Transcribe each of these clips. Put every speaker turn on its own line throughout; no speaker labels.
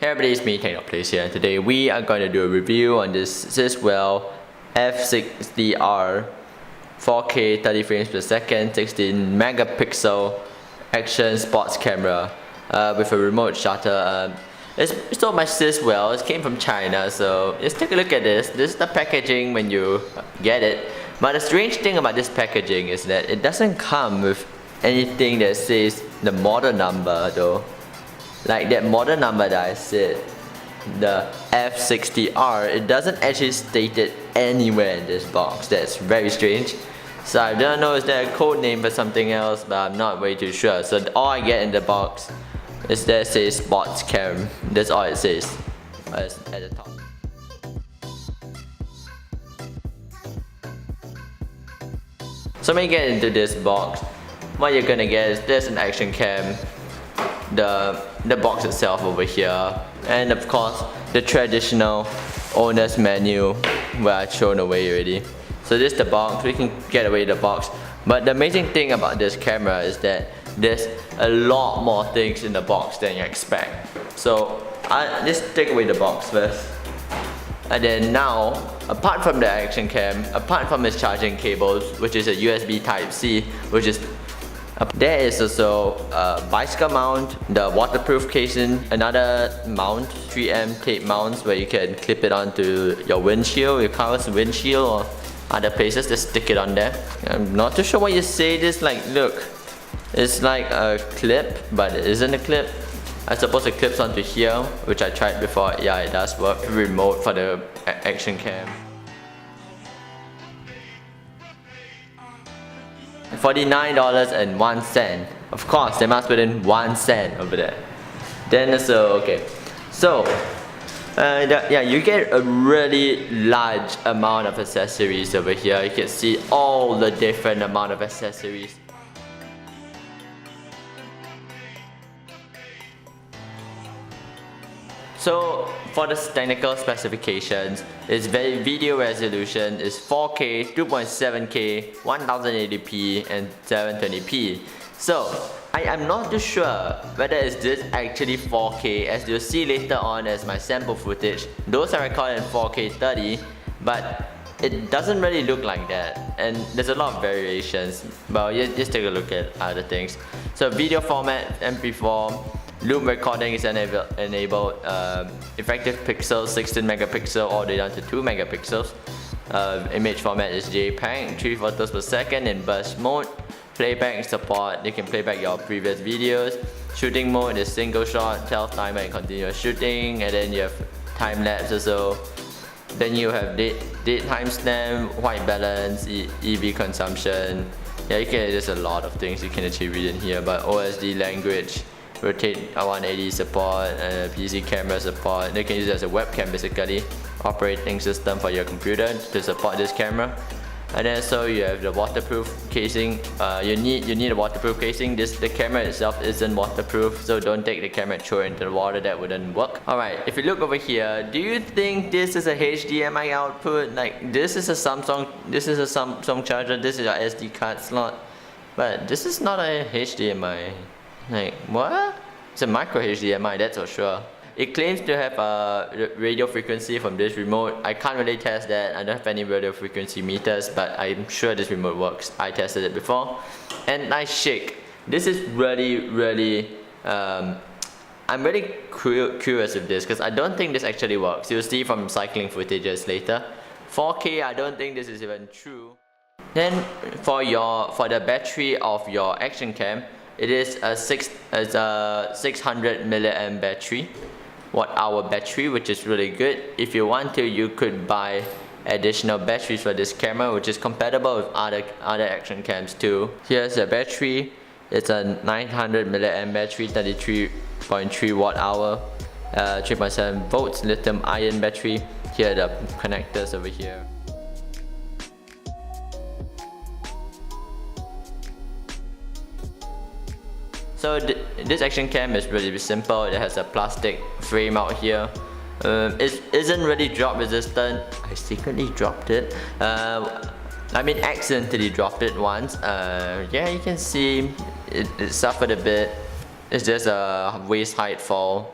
Hey everybody, it's me, Place here, and today we are going to do a review on this Sywell F60R 4K 30 frames per second 16 megapixel action sports camera with a remote shutter. It's sold by Sywell. It came from China, so let's take a look at this. This is the packaging when you get it. But the strange thing about this packaging is that it doesn't come with anything that says the model number though. Like that model number that I said, the F60R, it doesn't actually state it anywhere in this box. That's very strange. So I don't know, is that a code name for something else, but I'm not way too sure. So all I get in the box is that it says sports cam. That's all it says at the top. So when you get into this box, what you're gonna get is there's an action cam, the box itself over here, and of course the traditional owner's menu where I've thrown away already. So this is the box. We can get away the box, but the amazing thing about this camera is that there's a lot more things in the box than you expect. So let's take away the box first, and then now, apart from the action cam, apart from its charging cables, which is a USB Type-C, which is there is also a bicycle mount, the waterproof casing, another mount, 3M tape mounts where you can clip it onto your windshield, your car's windshield or other places, just stick it on there. I'm not too sure what you say. This look, it's like a clip, but it isn't a clip. I suppose it clips onto here, which I tried before. Yeah, it does work. Remote for the action cam. $49.01. Of course, they must put in 1 cent over there. Then okay. So yeah, you get a really large amount of accessories over here. You can see all the different amount of accessories. So for the technical specifications, its video resolution is 4K, 2.7K, 1080p and 720p. So I am not too sure whether is this actually 4K, as you'll see later on as my sample footage. Those are recorded in 4K 30, but it doesn't really look like that, and there's a lot of variations. But just take a look at other things. So video format, MP4. Loop recording is enabled, effective pixels 16 megapixel all the way down to 2 megapixels. Image format is JPEG, 3 photos per second in burst mode. Playback support, you can play back your previous videos. Shooting mode is single shot, tells timer and continuous shooting, and then you have time lapse also. Then you have date timestamp, white balance, EV consumption. Yeah, there's a lot of things you can achieve within here, but OSD language, rotate 180 support, PC camera support. You can use it as a webcam basically. Operating system for your computer to support this camera. And then so you have the waterproof casing. You need a waterproof casing. The camera itself isn't waterproof, so don't take the camera and throw it into the water. That wouldn't work. Alright, if you look over here, do you think this is a HDMI output? Like this is a Samsung charger, this is your SD card slot, but this is not a HDMI. Like what? It's a micro HDMI, that's for sure. It claims to have a radio frequency from this remote. I can't really test that. I don't have any radio frequency meters, but I'm sure this remote works. I tested it before. And nice shake. This is really I'm really curious with this because I don't think this actually works. You'll see from cycling footages later. 4K, I don't think this is even true. Then for the battery of your action cam, it is a 600 milliamp battery, watt-hour battery, which is really good. If you want to, you could buy additional batteries for this camera, which is compatible with other action cams too. Here's the battery. It's a 900 milliamp battery, 33.3 watt-hour, 3.7 volts lithium-ion battery. Here are the connectors over here. So this action cam is really simple. It has a plastic frame out here. It isn't really drop resistant. I secretly dropped it. I mean accidentally dropped it once. Yeah, you can see it suffered a bit. It's just a waist height fall.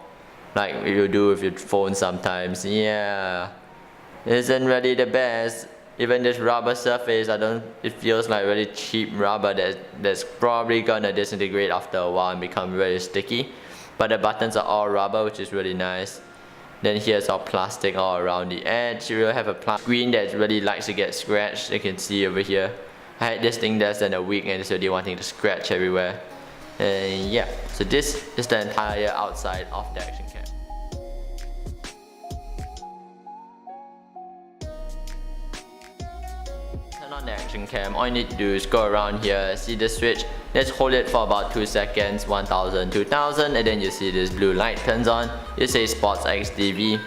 like you do with your phone sometimes. Yeah, isn't really the best. Even this rubber surface, it feels like really cheap rubber that's probably gonna disintegrate after a while and become really sticky. But the buttons are all rubber, which is really nice. Then here's all plastic all around the edge. You will have a plastic screen that really likes to get scratched. You can see over here. I had this thing less than a week and it's already wanting to scratch everywhere. And yeah, so this is the entire outside of the action cam. Turn on the action cam. All you need to do is go around here, see the switch. Let's hold it for about 2 seconds, 1000, 2000, and then you see this blue light turns on. It says Sports XDV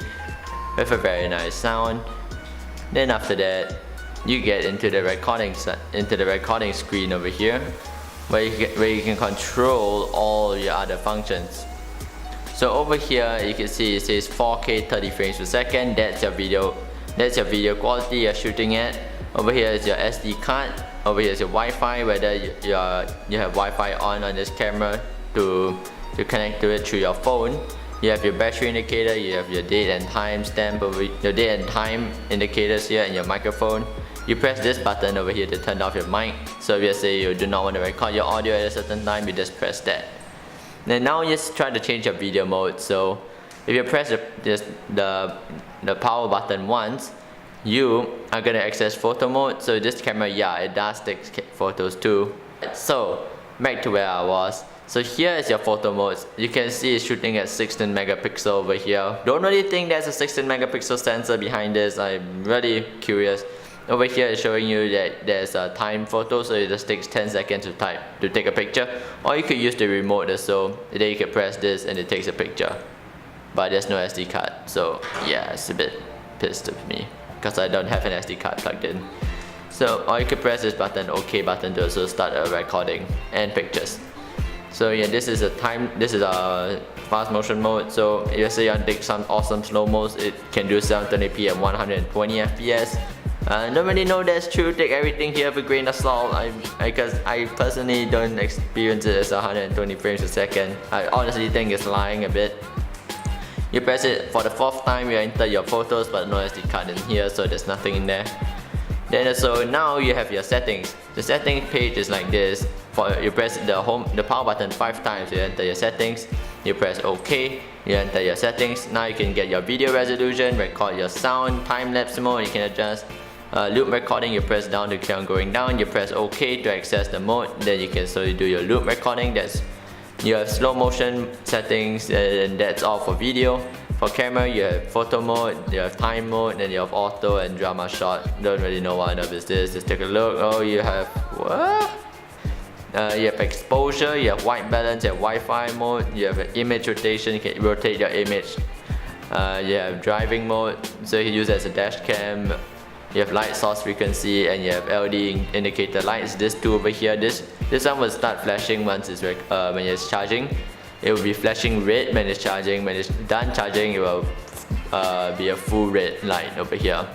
with a very nice sound. Then after that, you get into the recording screen over here, where you can control all your other functions. So over here, you can see it says 4K 30 frames per second. That's your video quality you're shooting at. Over here is your SD card. Over here is your Wi-Fi, whether you have Wi-Fi on this camera to connect to it through your phone. You have your battery indicator, you have your date and time stamp over your date and time indicators here, and your microphone. You press this button over here to turn off your mic. So if you say you do not want to record your audio at a certain time, you just press that. Then now you just try to change your video mode. So if you press the power button once, you are going to access photo mode. So this camera, yeah, it does take photos too. So back to where I was. So here is your photo mode. You can see it's shooting at 16 megapixel over here. Don't really think there's a 16 megapixel sensor behind this. I'm really curious. Over here it's showing you that there's a time photo, so it just takes 10 seconds to take a picture. Or you could use the remote, so then you can press this and it takes a picture. But there's no SD card, so yeah, it's a bit pissed with me because I don't have an SD card plugged in. So or you can press this button, OK button, to also start a recording and pictures. So yeah, this is a fast motion mode. So if you say you want to take some awesome slow mos, it can do 720p and 120 fps. I don't really know that's true. Take everything here with a grain of salt. Because I personally don't experience it as 120 frames per second. I honestly think it's lying a bit. You press it for the 4th time, you enter your photos, but no SD card in here, so there's nothing in there. Then so now you have your settings. The settings page is like this. You press the power button 5 times, you enter your settings. You press OK, you enter your settings. Now you can get your video resolution, record your sound, time-lapse mode, you can adjust. Loop recording, you press down to keep on going down. You press OK to access the mode. Then you can slowly do your loop recording. You have slow motion settings, and that's all for video. For camera, you have photo mode, you have time mode, and you have auto and drama shot. Don't really know what enough is this. Just take a look. Oh, you have what? You have exposure, you have white balance, you have Wi-Fi mode, you have image rotation, you can rotate your image. You have driving mode, so you can use it as a dash cam. You have light source frequency, and you have LED indicator lights. This two over here, this one will start flashing once when it's charging. It will be flashing red when it's charging. When it's done charging, it will be a full red light over here.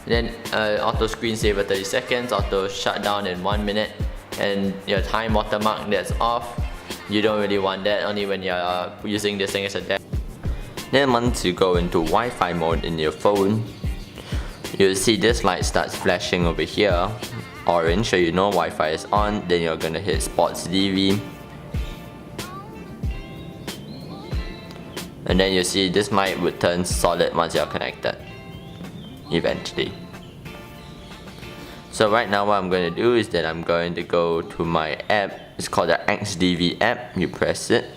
Then auto screensaver 30 seconds, auto shutdown in 1 minute, and your time watermark, that's off. You don't really want that, only when you're using this thing as a dash. Then once you go into Wi-Fi mode in your phone, you'll see this light starts flashing over here, orange, so you know Wi-Fi is on. Then you're gonna hit Sports DV, and then you see this light would turn solid once you're connected, eventually. So right now what I'm going to do is that I'm going to go to my app. It's called the XDV app. You press it.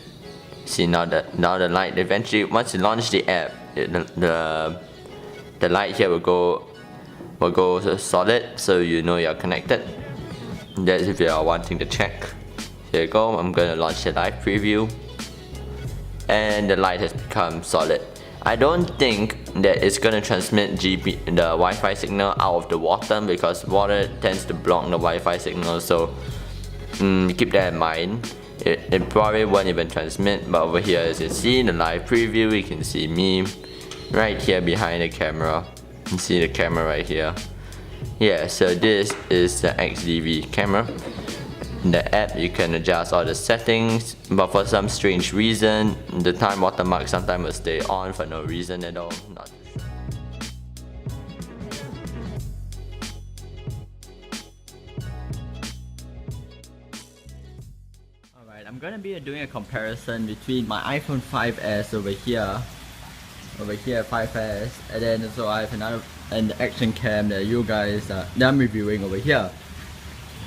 See now the light eventually, once you launch the app, the light here will go solid, so you know you're connected. That's if you are wanting to check. Here you go. I'm going to launch the live preview, and the light has become solid. I don't think that it's going to transmit the Wi-Fi signal out of the water, because water tends to block the Wi-Fi signal, so keep that in mind. It probably won't even transmit. But over here, as you see the live preview, you can see me right here behind the camera. You can see the camera right here. Yeah, so this is the XDV camera. In the app, you can adjust all the settings, but for some strange reason, the time watermark sometimes will stay on for no reason at all. Not too sure. Alright, I'm gonna be doing a comparison between my iPhone 5s over here 5s, and then also I have another action cam that you guys that I'm reviewing over here,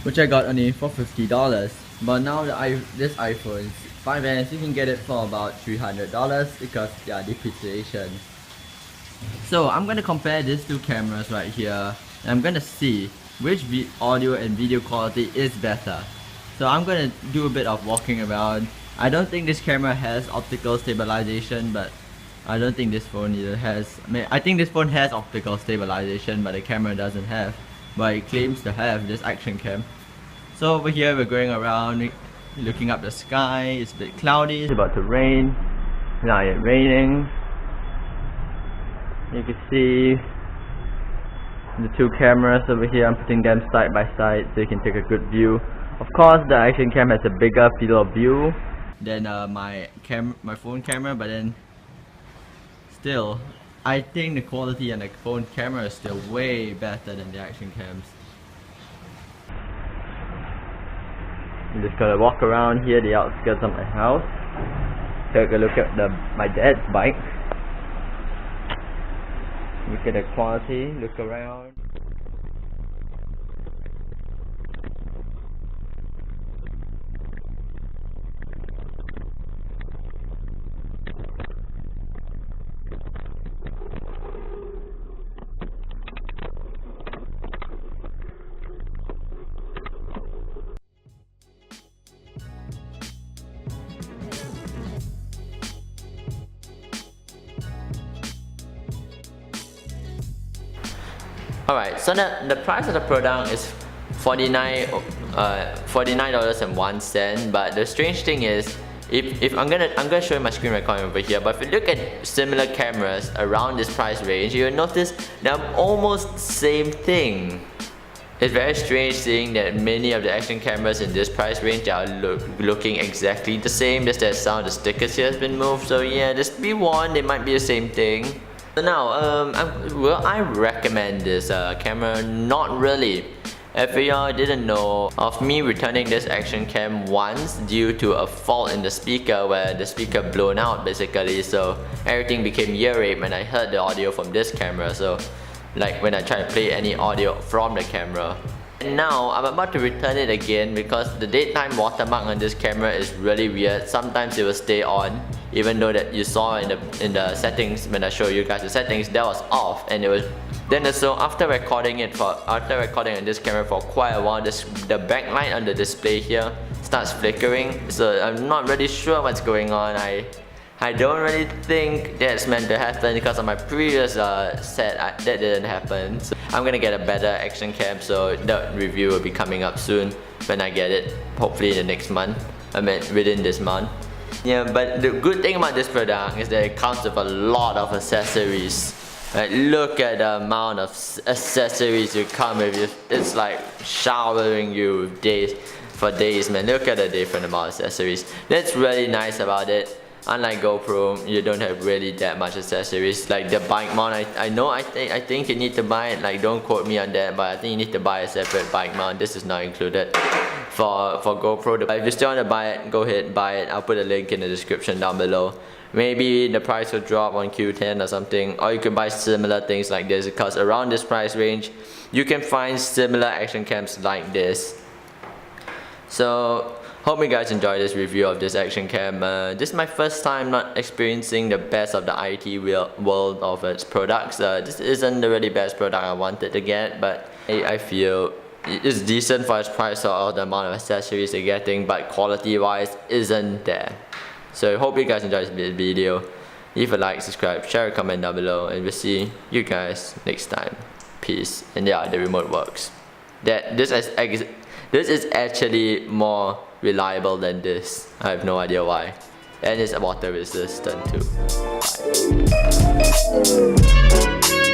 which I got only for $50. But now this iPhone 5s, you can get it for about $300 because depreciation. So I'm gonna compare these two cameras right here, and I'm gonna see which audio and video quality is better. So I'm gonna do a bit of walking around. I don't think this camera has optical stabilization, but I don't think this phone either has. I think this phone has optical stabilization, but the camera doesn't have. But it claims to have this action cam. So over here we're going around, looking up the sky. It's a bit cloudy. It's about to rain. Now it's raining. You can see the two cameras over here. I'm putting them side by side so you can take a good view. Of course, the action cam has a bigger field of view than my phone camera, but then still, I think the quality on the phone camera is still way better than the action cams. I'm just gonna walk around here, the outskirts of my house. Take a look at my dad's bike. Look at the quality, look around. Alright, so the price of the product is $49.01, but the strange thing is, if I'm gonna show you my screen recording over here, but if you look at similar cameras around this price range, you'll notice they're almost the same thing. It's very strange seeing that many of the action cameras in this price range are looking exactly the same, just that some of the stickers here has been moved. So yeah, just be warned, they might be the same thing. So now, I recommend this camera? Not really. If y'all didn't know of me returning this action cam once due to a fault in the speaker where the speaker blown out basically, so everything became ear rape when I heard the audio from this camera, so like when I try to play any audio from the camera. And now I'm about to return it again because the daytime watermark on this camera is really weird. Sometimes it will stay on, even though that you saw in the settings when I show you guys the settings, that was off, and it was then. So after recording on this camera for quite a while, the backlight on the display here starts flickering. So I'm not really sure what's going on. I don't really think that's meant to happen because on my previous set that didn't happen. So I'm gonna get a better action cam, so the review will be coming up soon when I get it, hopefully in the next month. I mean within this month. Yeah, but the good thing about this product is that it comes with a lot of accessories. Like, look at the amount of accessories you come with. It's like showering you with for days, man. Look at the different amount of accessories. That's really nice about it. Unlike GoPro, you don't have really that much accessories. Like the bike mount, I think you need to buy it. Like, don't quote me on that, but I think you need to buy a separate bike mount. This is not included for GoPro. If you still want to buy it, go ahead buy it. I'll put a link in the description down below. Maybe the price will drop on Q10 or something, or you can buy similar things like this, because around this price range you can find similar action cams like this. So hope you guys enjoyed this review of this action cam. This is my first time not experiencing the best of the IT world of its products. This isn't the really best product I wanted to get, but I feel it's decent for its price or the amount of accessories you're getting, but quality wise isn't there. So I hope you guys enjoyed this video. Leave a like, subscribe, share a comment down below, and we'll see you guys next time. Peace. And yeah, the remote works. This is actually more reliable than this. I have no idea why. And it's water resistant too. Bye.